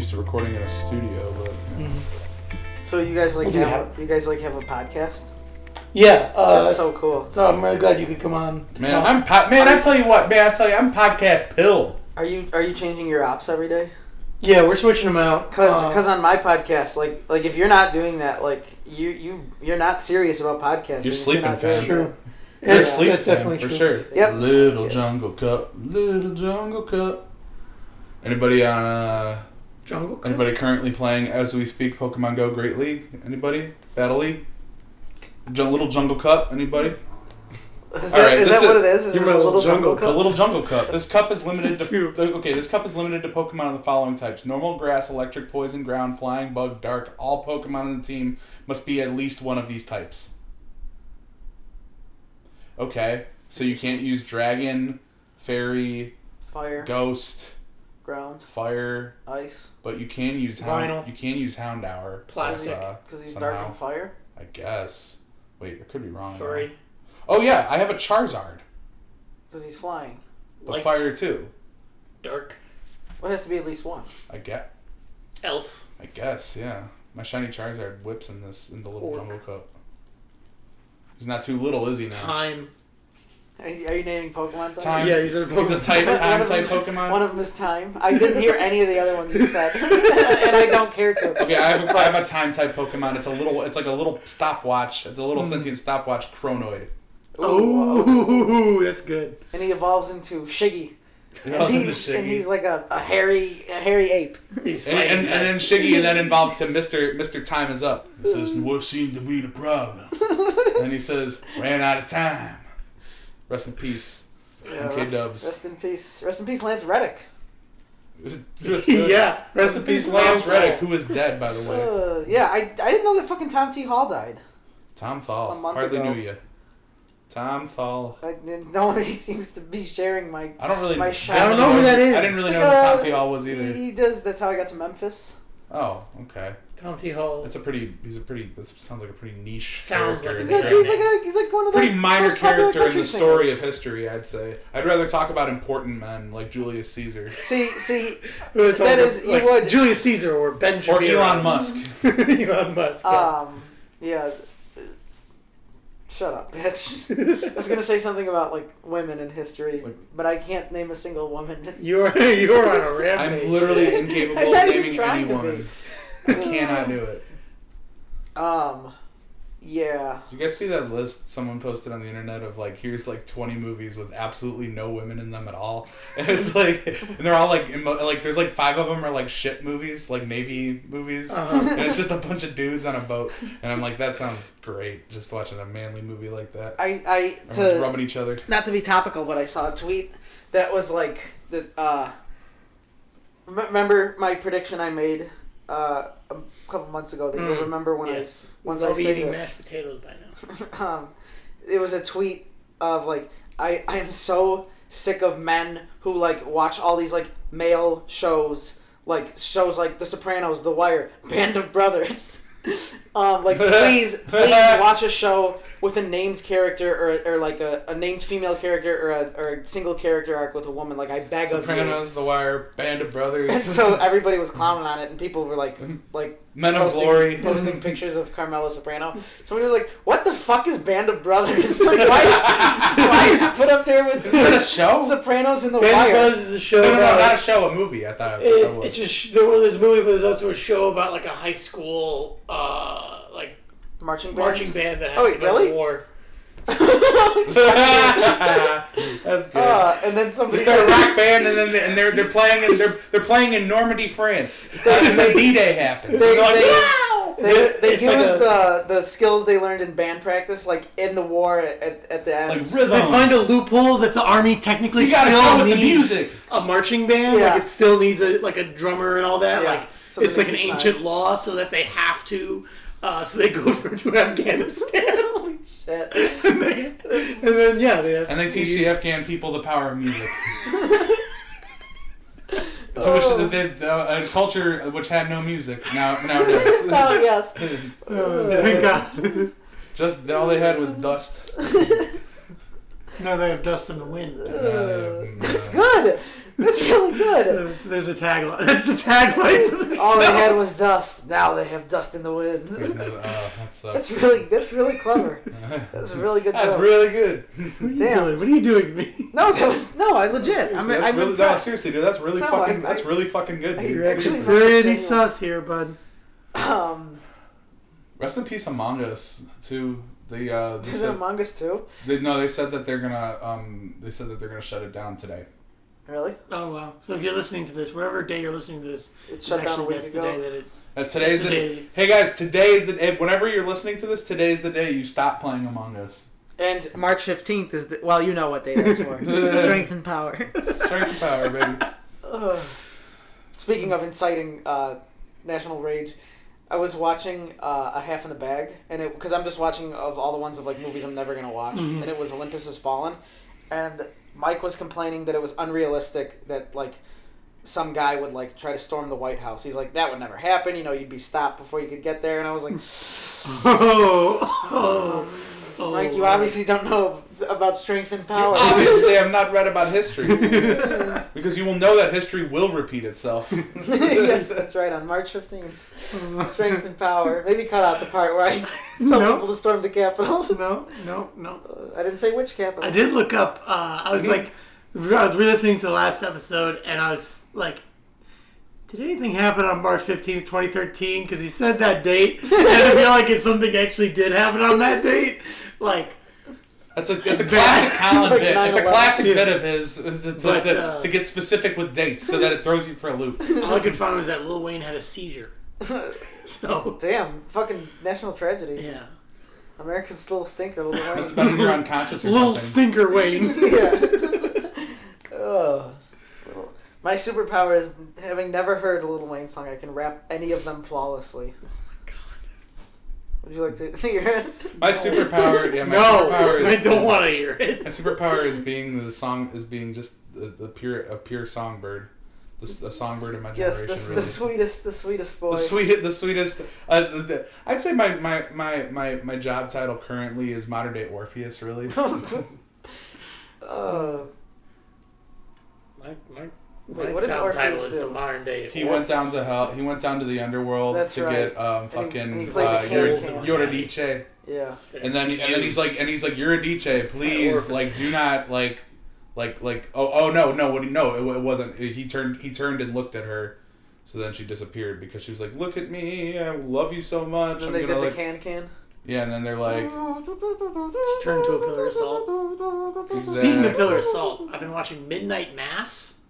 used to recording in a studio, but. Yeah. So you guys like have a podcast? Yeah, that's so cool. So I'm really glad you could come on. I tell you, I'm podcast pilled. Are you changing your ops every day? Yeah, we're switching them out. Cause on my podcast, like if you're not doing that, like you're not serious about podcasting. You're sleeping. That's true. That's definitely for true. sure. Yep. Little Jungle Cup. Anybody on Jungle Cup? Anybody currently playing as we speak Pokemon Go Great League? Anybody? Battle League? Little Jungle Cup? Anybody? Is that what it is? Is it a Little Jungle Cup? The Little Jungle Cup. This cup is limited to This cup is limited to Pokemon of the following types: normal, grass, electric, poison, ground, flying, bug, dark. All Pokemon on the team must be at least one of these types. Okay, so you can't use dragon, fairy, fire, ghost, ground, fire, ice, but you can use vinyl. You can use Houndour. Plastic. Because he's dark and fire. I guess. Wait, I could be wrong. Furry. Oh yeah, I have a Charizard. Because he's flying. But fire too. Dark. Well, it has to be at least one. Elf. I guess, yeah. My shiny Charizard whips in the Little Jungle Cup. He's not too little, is he now? Time. Are you naming Pokemon types? Time. Yeah, he's a time type Pokemon. One of them is Time. I didn't hear any of the other ones you said, and I don't care to. Okay, I have a time type Pokemon. It's like a little stopwatch. It's a little sentient stopwatch Chronoid. Ooh, that's good. And he evolves into Shiggy. And he's like a hairy ape. He's and then Shiggy then evolves to Mr. Time is up. He says, "What seemed to be the problem?" And he says, "Ran out of time." Rest in peace, K-Dubs. Rest in peace. Rest in peace, Lance Reddick. Yeah. Rest in peace, Lance Reddick, who is dead, by the way. Yeah, I didn't know that fucking Tom T. Hall died. Tom Thal. A month Hardly ago. knew you. Tom Thal. Nobody seems to be sharing my. I don't really. My I don't know who that is. I didn't really know who Tom T. Hall was either. He does. That's how I got to Memphis. Oh, okay. Tom T. Hall. That sounds like a pretty niche Sounds character. like he's like one of the pretty minor most popular character in country the story singers. of history, I'd say. I'd rather talk about important men like Julius Caesar. See, that is you would Julius Caesar or Ben or Elon Musk. Elon Musk. Yeah. Shut up, bitch. I was gonna say something about like women in history, but I can't name a single woman. You're on a rampage. I'm literally incapable of naming any woman. I cannot do it. Yeah. Did you guys see that list someone posted on the internet of like, here's like 20 movies with absolutely no women in them at all? And it's like, and they're all like, there's like 5 of them are like ship movies, like Navy movies. And it's just a bunch of dudes on a boat. And I'm like, that sounds great, just watching a manly movie like that. Everyone's rubbing each other. Not to be topical, but I saw a tweet that was like, remember my prediction I made a couple months ago that you'll remember when once I say eating this. mashed potatoes by now. It was a tweet of like I am so sick of men who like watch all these like male shows like The Sopranos, The Wire, Band of Brothers. Like please watch a show with a named character or like a named female character or a single character arc with a woman. Like I beg of you. Sopranos, The Wire, Band of Brothers. And so everybody was clowning on it, and people were like Men of Glory, posting pictures of Carmela Soprano. Somebody was like, "What the fuck is Band of Brothers? Like, why is it put up there with a show? Sopranos and The Band Wire?" of Brothers is a show. No, not a show, a movie. I thought it was. It's just there's a movie, but there's also a show about like a high school like marching band that has to go to war. That's good. And then somebody start a rock band, and then they're playing in Normandy, France, and then D-Day happens. They use the skills they learned in band practice, like in the war at the end. Like rhythm. They find a loophole that the army technically still needs a marching band. Yeah. Like it still needs a drummer and all that. Yeah. Like So it's like an ancient law, so that they have to. So they go to Afghanistan. Holy shit! and then they teach the Afghan people the power of music. A culture which had no music now does. Oh yes. Thank God. Just all they had was dust. Now they have dust in the wind. It's good. That's really good. There's a tagline. That's the tagline for the All they show. had was dust. Now they have dust in the wind. That sucks. That's really clever. That's a really good. That's joke. really good. Damn. What are you doing to me? No, I legit. I'm impressed. Seriously, dude. That's really That's really fucking good, dude. You're actually Seriously. pretty sus here, bud. Rest in peace, Among Us too. They is it Among Us too? They said that they're gonna shut it down today. Really? Oh wow! So if you're listening to this, whatever day you're listening to this, It shut down a week that's ago. the day that it. Today's the day. Hey guys, today is the day. Whenever you're listening to this, today's the day you stop playing Among Us. And March 15th is well, you know what day that's for. Strength and power. Strength and power, baby. Speaking of inciting national rage, I was watching A Half in the Bag, and because I'm just watching of all the ones of like movies I'm never gonna watch, and it was Olympus Has Fallen, and Mike was complaining that it was unrealistic that like some guy would like try to storm the White House. He's like, that would never happen. You know, you'd be stopped before you could get there. And I was like, Mike, you obviously don't know about strength and power. Obviously, have not read about history because you will know that history will repeat itself. Yes, that's right. On March 15th, strength and power. Maybe cut out the part where I tell people to storm the Capitol. No. I didn't say which Capitol. I did look up. I was re-listening to the last episode, and I was like, did anything happen on March 15th, 2013? Because he said that date, and I feel like if something actually did happen on that date, like... It's a classic Colin Like bit. It's a 9/11. classic bit of his to get specific with dates so that it throws you for a loop. All I could find was that Lil Wayne had a seizure. So... Damn, fucking national tragedy. Yeah. America's little stinker, little Wayne. Must have been when you're unconscious or Little something. stinker Wayne. Yeah. Oh. My superpower is having never heard a Lil Wayne song. I can rap any of them flawlessly. Oh my god. Would you like to hear it? My superpower, superpower is. I don't want to hear it. My superpower is being just a pure songbird. A songbird in my generation. Yes, really. the sweetest boy. The sweetest. I'd say my job title currently is modern day Orpheus. Really. My what did job Orpheus title is do? the modern day. He went down to hell. He went down to the underworld That's to right. get and he played the can. Eurydice. Yeah. And then he's like Eurydice, please, like, do not oh no, it wasn't. He turned and looked at her, so then she disappeared because she was like, look at me, I love you so much. And they did the can. Yeah, and then they're like, Turned into a pillar of salt. exactly. Speaking of pillar of salt, I've been watching Midnight Mass.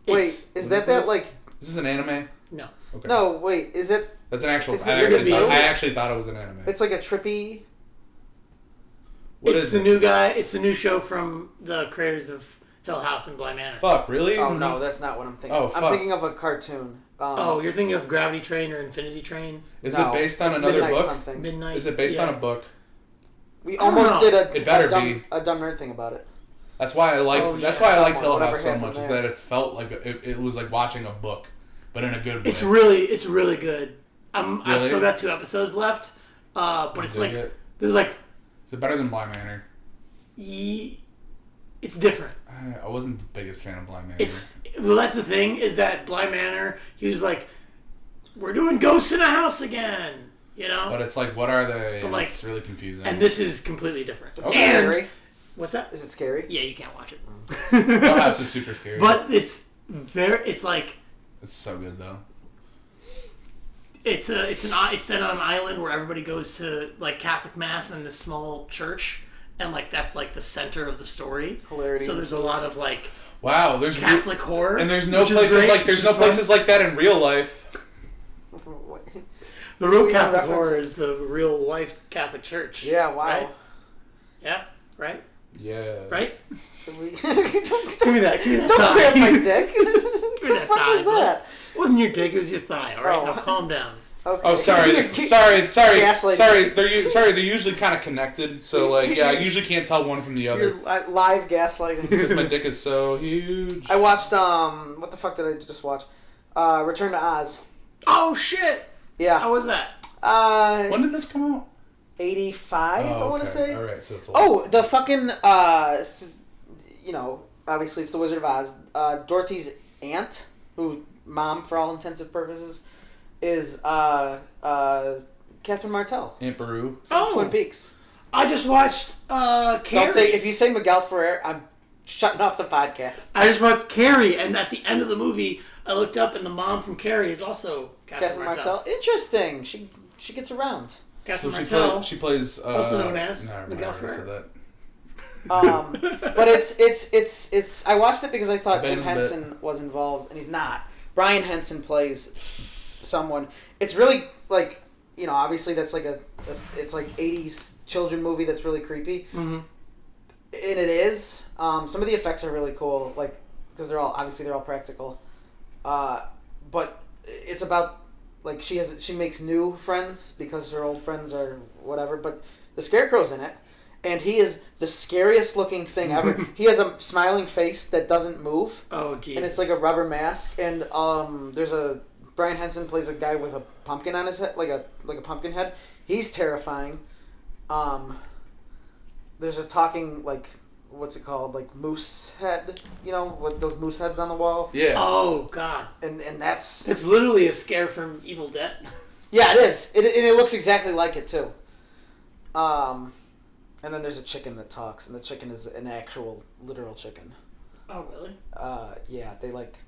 Wait, is that like? Is this an anime? No. Okay. No, wait, is it? That's an actual. Is I it new? actually thought it was an anime. It's like a trippy. What It's is the it? new guy. It's the new show from the creators of Hill House and Bly Manor. Fuck, really? Oh no, that's not what I'm thinking. Oh, I'm fuck. thinking of a cartoon. You're thinking of Gravity Train or Infinity Train? Is no, it based on it's another Midnight book? Something. Midnight. Is it based yeah. on a book? We I don't almost know. did a It better a dumb nerd thing about it. That's why I liked. Oh, that's yeah. why I liked Somewhat, Hill House whatever so happened much. Is there. that it felt like it was like watching a book, but in a good way. It's really good. I've Really? still got 2 episodes left, but it's like there's like Is it better than Bly Manor? it's different. I wasn't the biggest fan of Bly Manor. That's the thing is that Bly Manor, he was like, we're doing ghosts in a house again, you know. But it's like, what are they? But like, it's really confusing. And this is completely different. Is it And- scary? What's that? Is it scary? Yeah, you can't watch it. Hill House is super scary. But it's like it's so good though. it's set on an island where everybody goes to like Catholic mass in this small church, and like that's like the center of the story. Hilarity So there's a ensues. lot of like Wow, there's Catholic horror, and there's no which is places great, like which is fun. like that in real life. The real We Catholic reference horror it. is the real life Catholic Church. Yeah, wow. Right? Yeah, right? Yeah. Right? Should we... Give me that. Give me that Don't thigh. grab my dick. Give me What the that fuck thigh, was that? It wasn't your dick, it was your thigh, alright? Oh. Now calm down. Okay. Oh, sorry. Gaslighting. They're usually kind of connected. So like, yeah, I usually can't tell one from the other You're live gaslighting. because my dick is so huge. I watched, what the fuck did I just watch? Return to Oz. Oh shit! Yeah. How was that? When did this come out? 85, I want to say. All right, so it's a Oh, the fucking, obviously it's the Wizard of Oz. Dorothy's aunt, who mom for all intensive purposes, is Catherine Martell Aunt Beru. from Twin Peaks. I just watched Carrie. Don't say if you say Miguel Ferrer, I'm shutting off the podcast. I just watched Carrie, and at the end of the movie, I looked up, and the mom from Carrie is also Catherine Martell. Interesting. She gets around. Catherine So Martell. she plays also known as no, I remember Miguel I already said Ferrer. that. But it's. I watched it because I thought Jim Abandoned Henson was involved, and he's not. Brian Henson plays someone. It's really like, you know, obviously that's like it's like 80s children movie that's really creepy. Mm-hmm. And it is. Some of the effects are really cool, like because they're all practical. But it's about like she makes new friends because her old friends are whatever. But the Scarecrow's in it, and he is the scariest looking thing ever. He has a smiling face that doesn't move. Oh, Jesus. And it's like a rubber mask, and there's Brian Henson plays a guy with a pumpkin on his head, like a pumpkin head. He's terrifying. There's a talking, like, what's it called, like moose head, you know, with those moose heads on the wall. Yeah. Oh, God. And that's It's literally a scare from Evil Dead. yeah, it is. It looks exactly like it too. And then there's a chicken that talks, and the chicken is an actual literal chicken. Oh, really? Yeah, they like.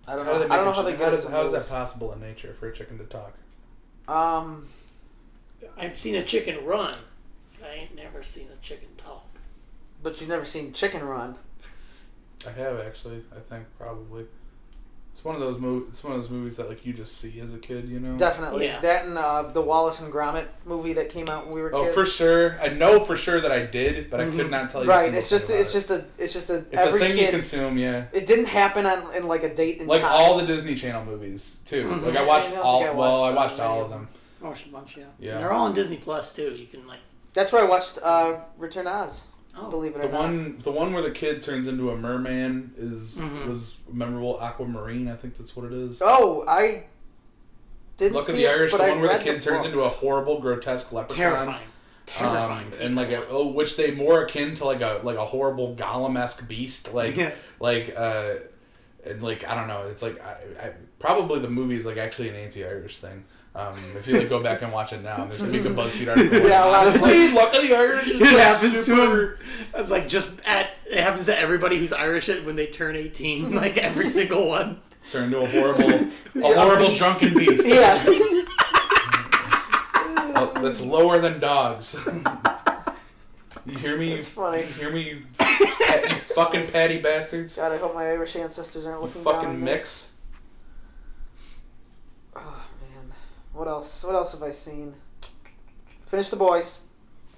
I don't How do know. they I don't know make how a they chicken- get it to how is move. that possible in nature for a chicken to talk? I've seen a chicken run. I ain't never seen a chicken talk. But you've never seen Chicken Run. I have actually. I think probably. It's one of those movies that like you just see as a kid, you know. Definitely. Yeah. That and the Wallace and Gromit movie that came out when we were kids. Oh, for sure. I know for sure that I did, but I could not tell you. Right. a It's single just thing it's just a about it. every It's a thing kid. you consume, yeah. It didn't happen in like a date in Like time. all the Disney Channel movies too. Mhm. Like I I watched don't all. think I Well, I watched watched all many of of them. I watched a bunch, yeah. Yeah. And they're all on Disney Plus, too. You can, like... That's where I watched Return to Oz. Oh. Believe it The or not. one where the kid turns into a merman Mhm. was memorable. Aquamarine, I think that's what it is. Oh, I didn't Look see at the Irish, it, the but one I where the read kid turns book. into a horrible, grotesque leprechaun. Terrifying. And like which they more akin to like a horrible golem-esque beast, like Yeah. and like I don't know, it's like I probably the movie is like actually an anti-Irish thing. If you like go back and watch it now, there's a big BuzzFeed article. Yeah, a lot of honestly, look at the Irish. It happens to him, like, it happens to everybody who's Irish when they turn 18, like, every single one. Turn into a horrible beast. drunken beast. Yeah. Oh, that's lower than dogs. You hear me? That's funny. You hear me? You fucking patty bastards. God, I hope my Irish ancestors aren't You looking down fucking on me. mix. Oh man, what else? What else have I seen? Finish The Boys.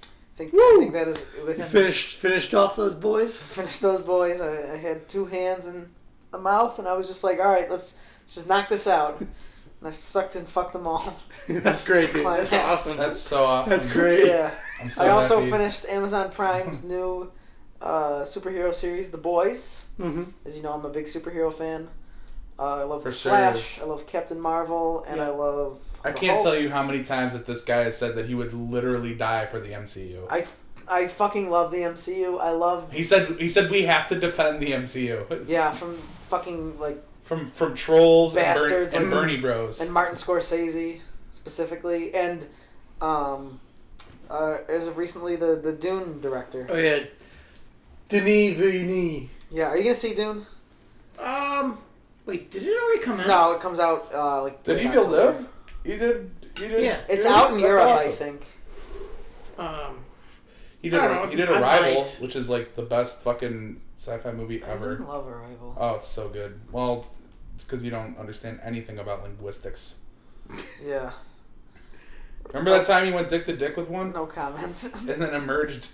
I think that is You within. finished off those boys? Finished those boys. I had 2 hands and a mouth, and I was just like, all right, let's just knock this out. And I sucked and fucked them all. That's great, dude. That's awesome. That's so awesome. That's great. Yeah. I'm so I also happy. finished Amazon Prime's new superhero series, The Boys. Mm-hmm. As you know, I'm a big superhero fan. I love For The sure. Flash. I love Captain Marvel, and Yeah. I love. I the can't Hulk. tell you how many times that this guy has said that he would literally die for the MCU. I fucking love the MCU. I love. He said we have to defend the MCU. Yeah, from fucking like From Trolls Bastards and and- Bernie Bros. and Martin Scorsese specifically, and as of recently, the Dune director. Oh, yeah. Denis Villeneuve. Yeah, are you gonna see Dune? Wait, did it already come out? No, it comes out like. Did he in October. live? He did. Yeah. It's Dune? out in That's Europe, awesome. I think. He did. I don't know, He did I Arrival, might. which is like the best fucking sci-fi movie I ever. didn't love Arrival. Oh, it's so good. Well, it's because you don't understand anything about linguistics. Yeah, Remember that time you went dick to dick with one, no comments. and then emerged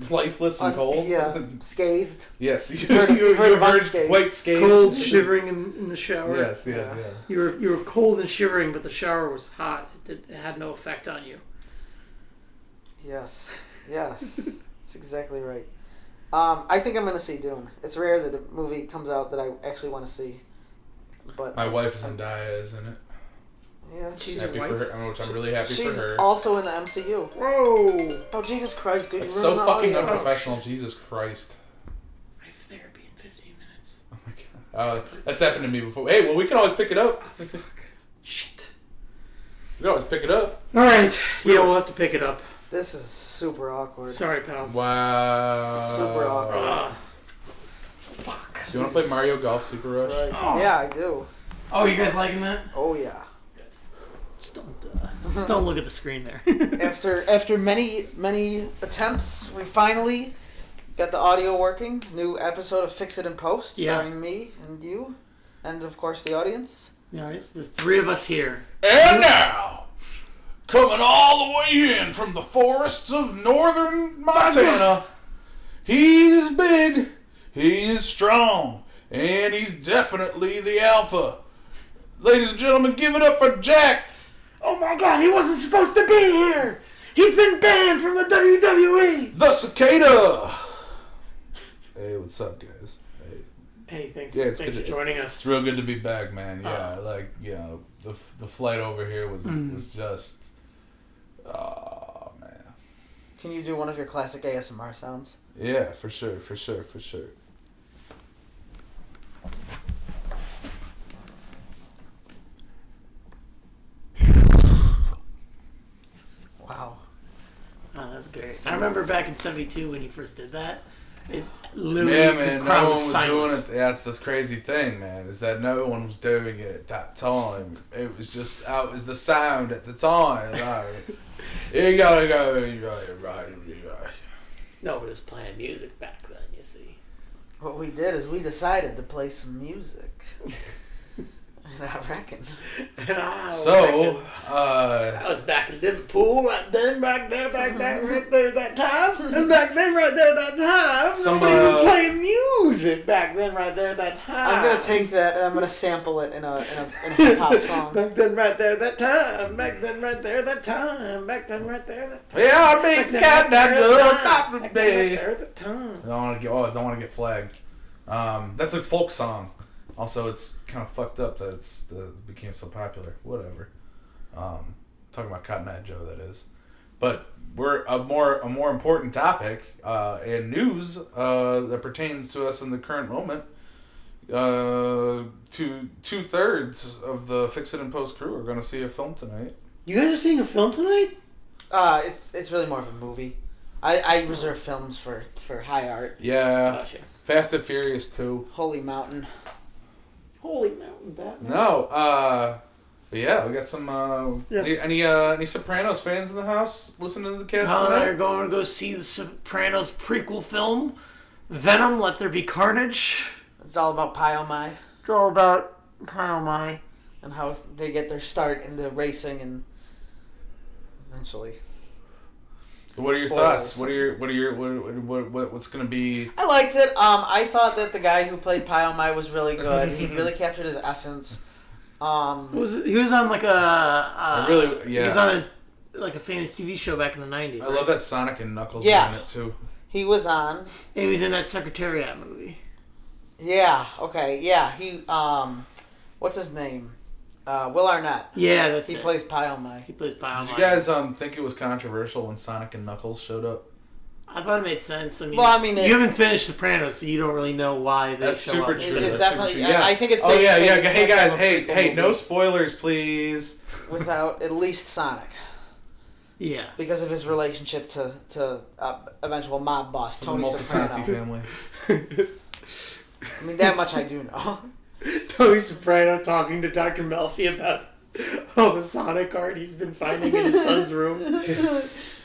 lifeless and cold? Yeah, scathed. Yes, you Heard of emerged unscathed. quite scathed. Cold, shivering in the shower. Yes, Yeah. yes. You were cold and shivering, but the shower was hot. It had no effect on you. Yes, that's exactly right. I think I'm gonna see Dune. It's rare that a movie comes out that I actually want to see. But My wife Zendaya is in it. yeah, She's Happy your for wife? her, which I'm really happy she's for her. also in the MCU. Whoa! Oh Jesus Christ, dude! It's you so ruined the fucking audio. unprofessional. Jesus Christ. I have therapy in That's happened to me before. Hey, well, we can always pick it up. Shit. We can always pick it up. All right. Yeah, we'll have to pick it up. This is super awkward. Sorry, pals. Wow. Super awkward. Fuck. Do you want to play Mario Golf Super Rush? Oh. Yeah, I do. Oh, you guys liking that? Oh yeah. Just don't look at the screen there. After many attempts, we finally got the audio working. New episode of Fix It and Post, starring me and you, and of course the audience. Yeah, it's the three of us here. And now, coming all the way in from the forests of northern Montana, he's big, he's strong, and he's definitely the alpha. Ladies and gentlemen, give it up for Jack. Oh my God, he wasn't supposed to be here. He's been banned from the WWE. The Cicada. Hey, what's up, guys? Hey, thanks Yeah, for joining us. It's real good to be back, man. Yeah, the flight over here was just, oh man. Can you do one of your classic ASMR sounds? Yeah, for sure. Wow. Oh, that's great. I remember back in '72 when he first did that. It literally, Yeah, man, the crowd no one was was silent. doing it. That's the crazy thing, man, is that no one was doing it at that time. It was just, it was the sound at the time. Like, you gotta go, right. Nobody was playing music back then, you see. What we did is we decided to play some music. And I reckon. So, I was back in Liverpool right then, back there, right there that time. And back then, right there that time. Somebody was playing music back then, right there that time. I'm gonna take that and I'm gonna sample it in a hip hop song. Back then, right there that time. Back then, right there that time. Back then, right there that time. yeah, I mean, got that good Back then, right there that time. I don't want to get flagged. That's a folk song. Also, it's kind of fucked up that it became so popular. Whatever. Talking about Cotton Eye Joe, that is. But we're a more important topic in news that pertains to us in the current moment. To 2/3 of the Fix It and Post crew are going to see a film tonight. You guys are seeing a film tonight? It's really more of a movie. I reserve films for high art. Yeah. Gotcha. Fast and Furious 2. Holy Mountain. Holy mountain, Batman. No, but yeah, we got some, Yes. any Sopranos fans in the house listening to the cast Colin and I tonight? are going to go see the Sopranos prequel film, Venom, Let There Be Carnage. It's all about Pyomai It's all about Pyomai. and how they get their start in the racing and eventually. What are your Spoilers. thoughts? What's gonna be? I liked it. I thought that the guy who played Pyomai was really good. He really captured his essence. He was on like a... He was on a famous TV show back in the 90s. I love that Sonic and Knuckles Yeah. in it too. He was on. And he was in that Secretariat movie. Yeah. Okay. Yeah. He. What's his name? Will Arnett. Yeah, that's He it. plays Pyomai. He plays Pyomai. Did you guys think it was controversial when Sonic and Knuckles showed up? I thought it made sense. I mean, Well, I mean, you it's- haven't finished Sopranos, so you don't really know why they That's show super up. true. It's That's definitely. super true. Yeah. I think it's. Oh safe to yeah, say yeah. you Hey can't guys, have a hey, prequel no movie spoilers, please. without at least Sonic, Yeah. because of his relationship to eventual mob boss The Tony Multisanti Soprano. family. I mean, that much I do know. Tony Soprano talking to Dr. Melfi about all the Sonic art he's been finding in his son's room.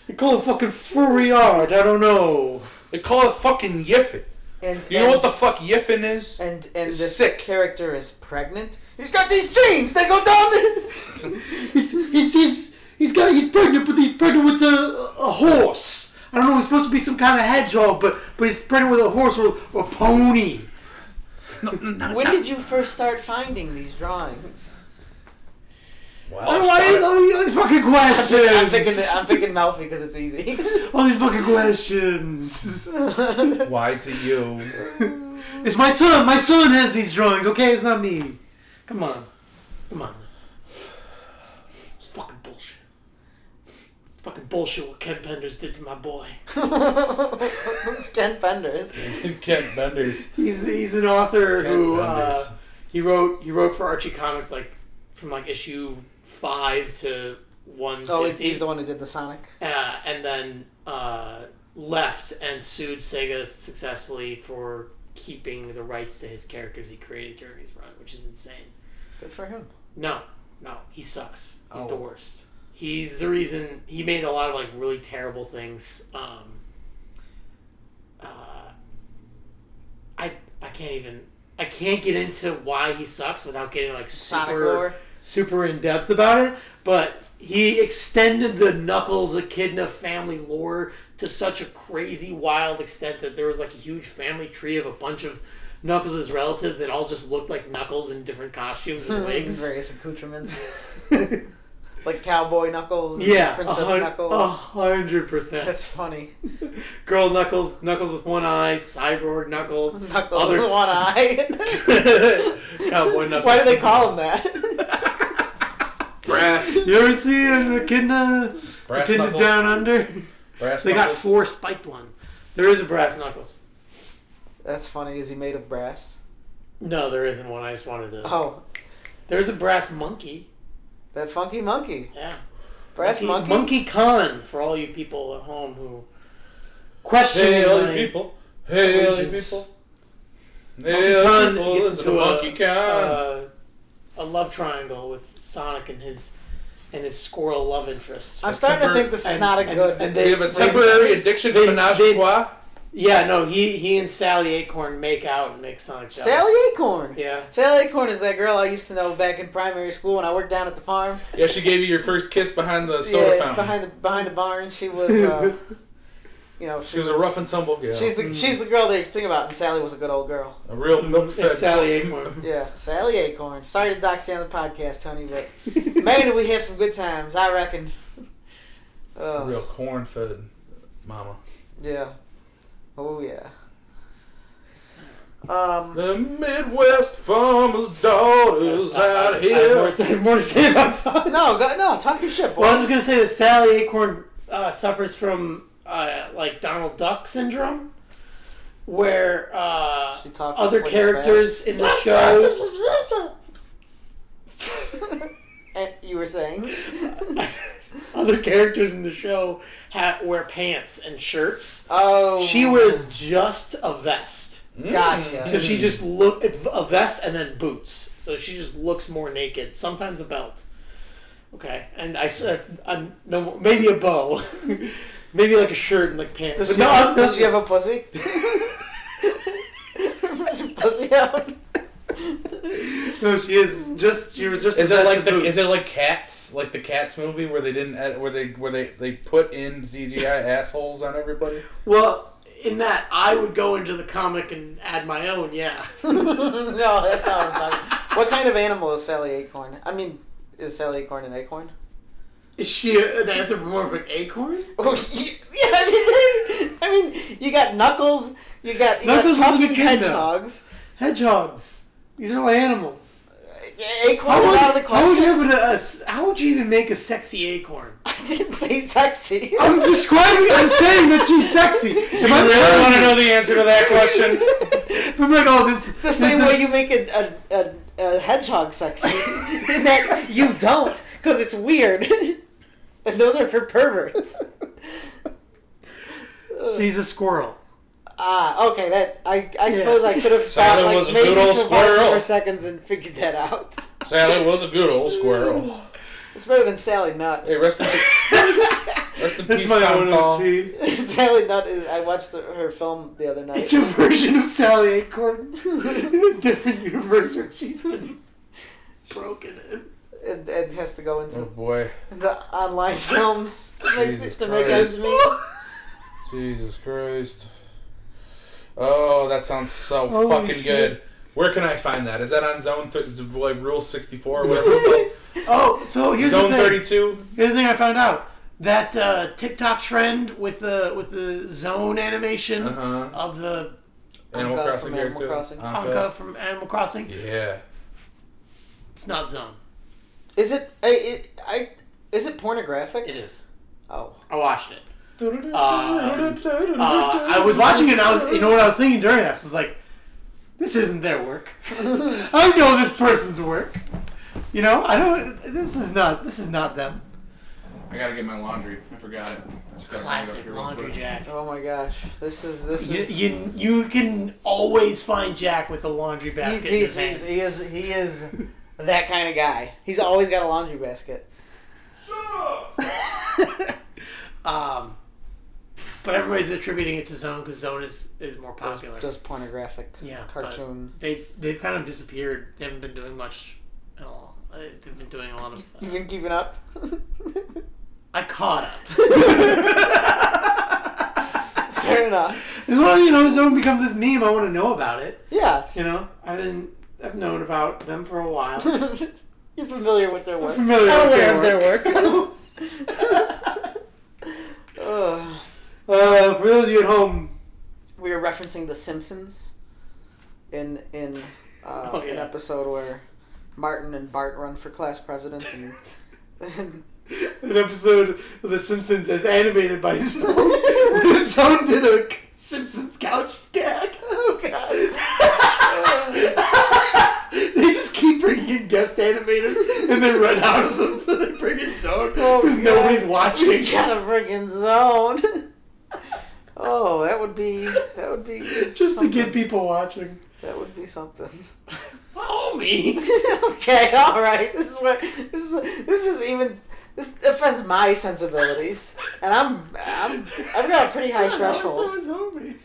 They call it fucking furry art. I don't know. They call it fucking yiffin. And You know what the fuck yiffin is? And It's this sick. character is pregnant. He's got these genes. They go down. He's pregnant, but he's pregnant with a horse. I don't know. He's supposed to be some kind of hedgehog, but he's pregnant with a horse or a pony. When did you first start finding these drawings? Well, All these fucking questions. I'm picking Melfi because it's easy. All these fucking questions. why to you? It's my son. My son has these drawings. Okay, it's not me. Come on. It's fucking bullshit. It's fucking bullshit what Ken Penders did to my boy. Who's Ken Penders? Ken Penders. He's an author Ken who Penders. he wrote for Archie Comics like from like issue 5 to 150. Oh, he's the one who did the Sonic. And then left and sued Sega successfully for keeping the rights to his characters he created during his run, which is insane. Good for him. No, he sucks. He's Oh. the worst. He's the reason he made a lot of like really terrible things. I can't get into why he sucks without getting like Sonic lore. super in depth about it. But he extended the Knuckles Echidna family lore to such a crazy, wild extent that there was like a huge family tree of a bunch of Knuckles' relatives that all just looked like Knuckles in different costumes and wigs. Various accoutrements. Like Cowboy Knuckles, Yeah, Princess 100%. That's funny. Girl Knuckles, Knuckles with one eye, Cyborg Knuckles, Knuckles with one eye. Cowboy Knuckles. Why do they call him that? Brass. You ever see an Echidna? Brass Echidna Knuckles. Down Under? Brass They got Knuckles. 4 spiked one. There is a Brass Knuckles. That's funny. Is he made of brass? No, there isn't one. I just wanted to. Oh, There's a Brass Monkey. that funky monkey. Yeah. Brass monkey? Monkey Khan, for all you people at home who question Hey, all my you people. Hey, all you allegiance. people. Monkey Hey, all Khan you people. gets Listen to into Monkey Khan. a love triangle with Sonic and his squirrel love interest. I'm starting to think this is not a good. and They have a temporary addiction to menage a trois. Yeah, no, he and Sally Acorn make out and make Sonic jealous. Sally Acorn. Yeah. Sally Acorn is that girl I used to know back in primary school when I worked down at the farm. Yeah, she gave you your first kiss behind the soda Yeah, fountain. behind the barn. She was, She was a rough and tumble girl. she's the girl they sing about, and Sally was a good old girl. A real milk-fed. It's Sally Acorn. Yeah, Sally Acorn. Sorry to dox you on the podcast, honey, but man, did we have some good times, I reckon. A real corn-fed mama. Yeah. Oh, yeah. The Midwest farmer's daughters out here. I have more to say about Sonic. No, talk your shit, boy. Well, I was just going to say that Sally Acorn suffers from, like, Donald Duck syndrome, where She talks other like characters in the show... And you were saying? Other characters in the show wear pants and shirts. Oh. She wears just a vest. Gotcha. So she just a vest and then boots. So she just looks more naked. Sometimes a belt. Okay, and no, maybe a bow, maybe like a shirt and like pants. Does But she have a pussy? Is her pussy out? No, she is just. She was just. Is a it vest like and the? boots. Is it like Cats? Like the Cats movie where they didn't where they put in CGI assholes on everybody? Well, in that I would go into the comic and add my own. Yeah. No, that's not what I'm talking. What kind of animal is Sally Acorn? I mean, is Sally Acorn an acorn? Is she an anthropomorphic acorn? Oh, yeah, I mean, you got Knuckles. You got Knuckles is an talking echidna. hedgehogs. Hedgehogs. These are all animals. Acorn is out of the question. How would you even make a sexy acorn? I didn't say sexy. I'm saying that she's sexy. Do you really want to know the answer to that question? I'm like, oh, this... The same way you make a hedgehog sexy. In that you don't, because it's weird. And those are for perverts. She's a squirrel. Okay, that I suppose I could have Sally thought was like a good maybe old for 5 squirrel. more seconds and figured that out. Sally was a good old squirrel. It's better than Sally Nutt. Hey, rest in peace. That's my Tom own Thal. OC. Sally Nutt is. I watched her film the other night. It's a version of Sally Acorn in a different universe where she's been broken in. And has to go Oh boy. into online films Jesus to make Christ. ends meet. Jesus Christ. Oh, that sounds so Holy fucking shit. good. Where can I find that? Is that on like Rule 64 or whatever it's Oh, so here's called? Zone the thing. 32? Here's the thing I found out. That TikTok trend with the zone animation Uh-huh. of the Animal Anka Crossing from here Animal too. Crossing. Anka from Animal Crossing. Yeah. It's not zone. Is it? Is it pornographic? It is. Oh. I watched it. I was watching it and I was, you know what I was thinking during this? I was like, this isn't their work. I know this person's work. You know, I don't, this is not them. I gotta get my laundry. I forgot it. I just gotta Classic bring it up here laundry real quick. Jack. Oh my gosh. This is You can always find Jack with a laundry basket in his hand. he is that kind of guy. He's always got a laundry basket. But everybody's attributing it to Zone because Zone is more popular. Just pornographic cartoon. They've kind of disappeared. They haven't been doing much at all. They've been doing a lot of... You've been keeping up? I caught up. Fair enough. Well, you know, Zone becomes this meme. I want to know about it. Yeah. You know, I've known about them for a while. You're familiar with their work. I'm aware of their work. For those of you at home, we were referencing The Simpsons in an episode where Martin and Bart run for class president, and an episode of The Simpsons as animated by Zone. Zone did a Simpsons couch gag. oh god, they just keep bringing in guest animators and they run out of them, so they bring in Zone because nobody's watching. We got a friggin' Zone. Oh, that would be just something. to get people watching. That would be something. Follow me. Okay, all right. This offends my sensibilities, and I've got a pretty high threshold. So is homie.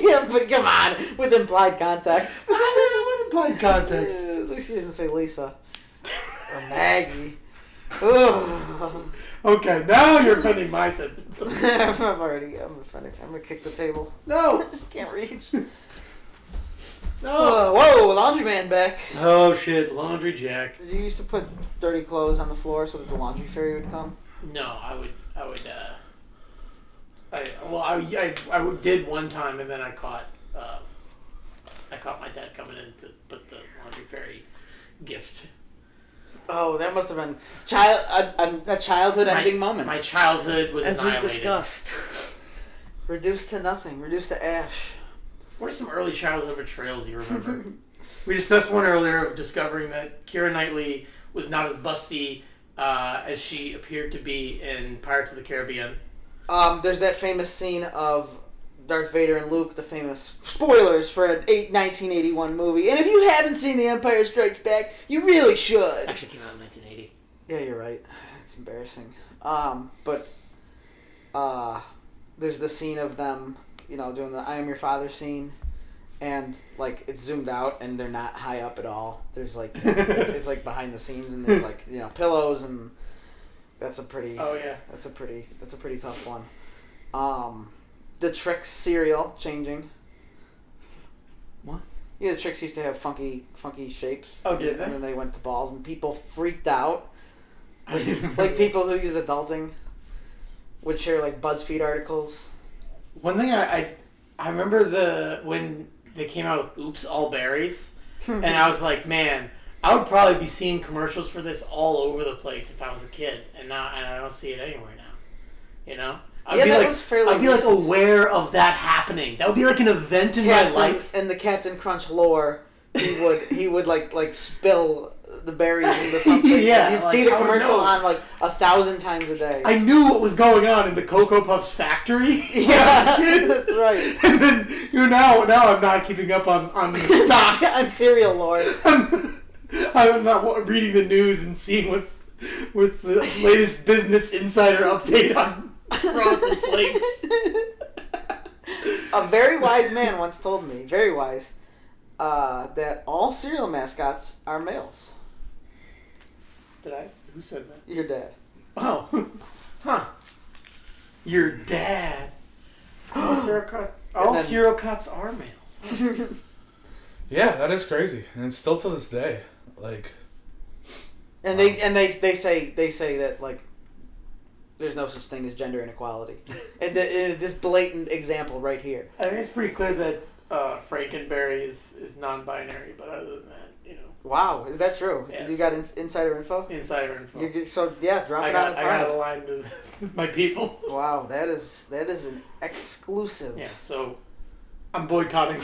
Yeah, but come on, with implied context. What implied context? At least he didn't say Lisa or Maggie. Ugh. Okay, now you're offending my sensibilities. I'm offended. I'm gonna kick the table. No. Can't reach. No. Whoa, laundry man back. Oh shit, laundry Jack. Did you used to put dirty clothes on the floor so that the laundry fairy would come? No, I did one time, and then I caught my dad coming in to put the laundry fairy gift. Oh, that must have been a childhood ending moment. My childhood was as annihilated. we discussed. Reduced to nothing. Reduced to ash. What are some early childhood betrayals you remember? We discussed one earlier of discovering that Keira Knightley was not as busty as she appeared to be in Pirates of the Caribbean. There's that famous scene of Darth Vader and Luke, the famous spoilers for an 1981 movie. And if you haven't seen The Empire Strikes Back, you really should. Actually came out in 1980. Yeah, you're right. It's embarrassing. But there's the scene of them, you know, doing the I Am Your Father scene. And, like, it's zoomed out, and they're not high up at all. There's, like, it's like, behind the scenes, and there's, like, you know, pillows, and that's a pretty... Oh, yeah. That's a pretty tough one. The Trix cereal changing. What? Yeah, the Trix used to have funky shapes. Oh, did they? And then they went to balls, and people freaked out. Like people who use adulting would share, like, BuzzFeed articles. One thing I remember when they came out with Oops, All Berries, and I was like, man, I would probably be seeing commercials for this all over the place if I was a kid, and I don't see it anywhere now. You know? Was fairly I'd be like aware of that happening. That would be like an event in my life. In the Captain Crunch lore, he would like spill the berries into something. Yeah, you'd see the commercial on like 1,000 times a day. I knew what was going on in the Cocoa Puffs factory. Yeah, that's right. And then now I'm not keeping up on the stocks. On cereal lore. I'm not reading the news and seeing what's the latest Business Insider update on Frosted Flakes. A very wise man once told me, very wise, that all cereal mascots are males. Did I? Who said that? Your dad. Oh. Huh. Your dad. All cereal cuts are males. Yeah, that is crazy, and it's still to this day, like. And they say that like there's no such thing as gender inequality, and this blatant example right here. I think it's pretty clear that Frankenberry is non-binary, but other than that, Wow, is that true? Yeah, You got insider info? Insider info. Drop it on the I got a line to my people. Wow, that is an exclusive. Yeah, so I'm boycotting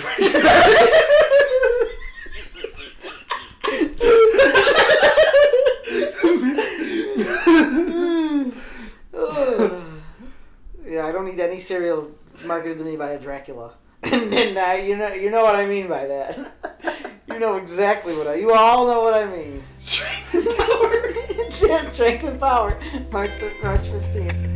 Yeah, I don't need any cereal marketed to me by a Dracula. And you know what I mean by that. You know exactly you all know what I mean. Strength and power. Strength and power. March 15th.